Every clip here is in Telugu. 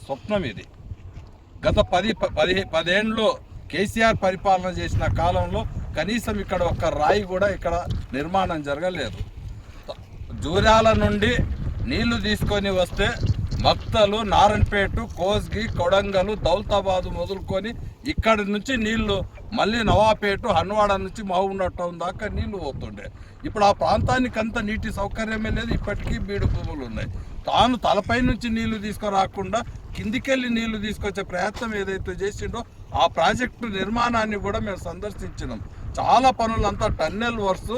స్వప్నం ఇది. గత 10 ఏళ్ళు కేసీఆర్ పరిపాలన చేసిన కాలంలో కనీసం ఇక్కడ ఒక్క రాయి కూడా ఇక్కడ నిర్మాణం జరగలేదు. జూరాల నుండి నీళ్లు తీసుకొని వస్తే మక్తలు, నారాయణపేట, కోస్గి, కొడంగల్, దౌలతాబాద్ మొదలుకొని ఇక్కడి నుంచి నీళ్లు మళ్ళీ నవాపేట, హన్వాడ నుంచి మహబూబ్నగర్ టౌన్ దాకా నీళ్లు పోతుండే. ఇప్పుడు ఆ ప్రాంతానికి అంత నీటి సౌకర్యమే లేదు. ఇప్పటికీ బీడు భూములు ఉన్నాయి. తాను తలపై నుంచి నీళ్లు తీసుకురాకుండా కిందికెళ్ళి నీళ్లు తీసుకొచ్చే ప్రయత్నం ఏదైతే చేసిండో ఆ ప్రాజెక్టు నిర్మాణాన్ని కూడా మేము సందర్శించినాం. చాలా పనులంతా టన్నెల్ వర్క్స్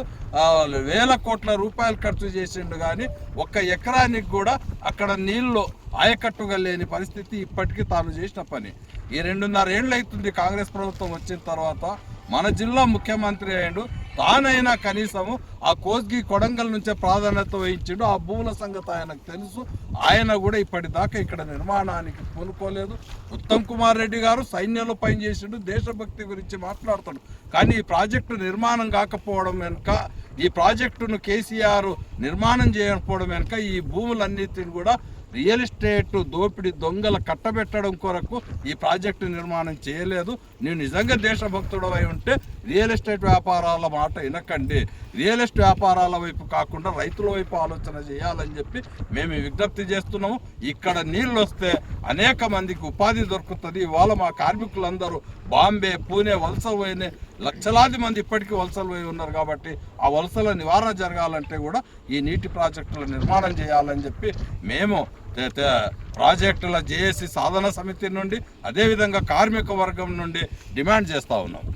వేల కోట్ల రూపాయలు ఖర్చు చేసిండు, కానీ ఒక్క ఎకరానికి కూడా అక్కడ నీళ్లు ఆయకట్టుగా లేని పరిస్థితి ఇప్పటికీ తాను చేసిన పని. ఈ 2.5 ఏళ్ళు అవుతుంది కాంగ్రెస్ ప్రభుత్వం వచ్చిన తర్వాత. మన జిల్లా ముఖ్యమంత్రి అయ్యాడు, తానైనా కనీసము ఆ కోస్గి, కొడంగల్ నుంచే ప్రాధాన్యత వహించిండు. ఆ భూముల సంగతి ఆయనకు తెలుసు. ఆయన కూడా ఇప్పటిదాకా ఇక్కడ నిర్మాణానికి పూనుకోలేదు. ఉత్తమ్ కుమార్ రెడ్డి గారు సైన్యంలో పనిచేసిండు, దేశభక్తి గురించి మాట్లాడుతాడు. కానీ ఈ ప్రాజెక్టు నిర్మాణం కాకపోవడం వెనుక, ఈ ప్రాజెక్టును కేసీఆర్ నిర్మాణం చేయకపోవడం వెనుక ఈ భూములన్నిటిని కూడా రియల్ ఎస్టేట్ దోపిడీ దొంగల కట్టబెట్టడం కొరకు ఈ ప్రాజెక్టు నిర్మాణం చేయలేదు. నీవు నిజంగా దేశభక్తుడు అయి ఉంటే రియల్ ఎస్టేట్ వ్యాపారాల మాట వినకండి, రియల్ ఎస్టేట్ వ్యాపారాల వైపు కాకుండా రైతుల వైపు ఆలోచన చేయాలని చెప్పి మేము విజ్ఞప్తి చేస్తున్నాము. ఇక్కడ నీళ్ళు వస్తే అనేక మందికి ఉపాధి దొరుకుతుంది. ఇవాళ మా కార్మికులందరూ బాంబే, పూణే వలసలు పోయిన లక్షలాది మంది ఇప్పటికీ వలసలు పోయి ఉన్నారు. కాబట్టి ఆ వలసల నివారణ జరగాలంటే కూడా ఈ నీటి ప్రాజెక్టుల నిర్మాణం చేయాలని చెప్పి మేము ప్రాజెక్టుల జేఏసీ సాధన సమితి నుండి, అదేవిధంగా కార్మిక వర్గం నుండి డిమాండ్ చేస్తూ ఉన్నాం.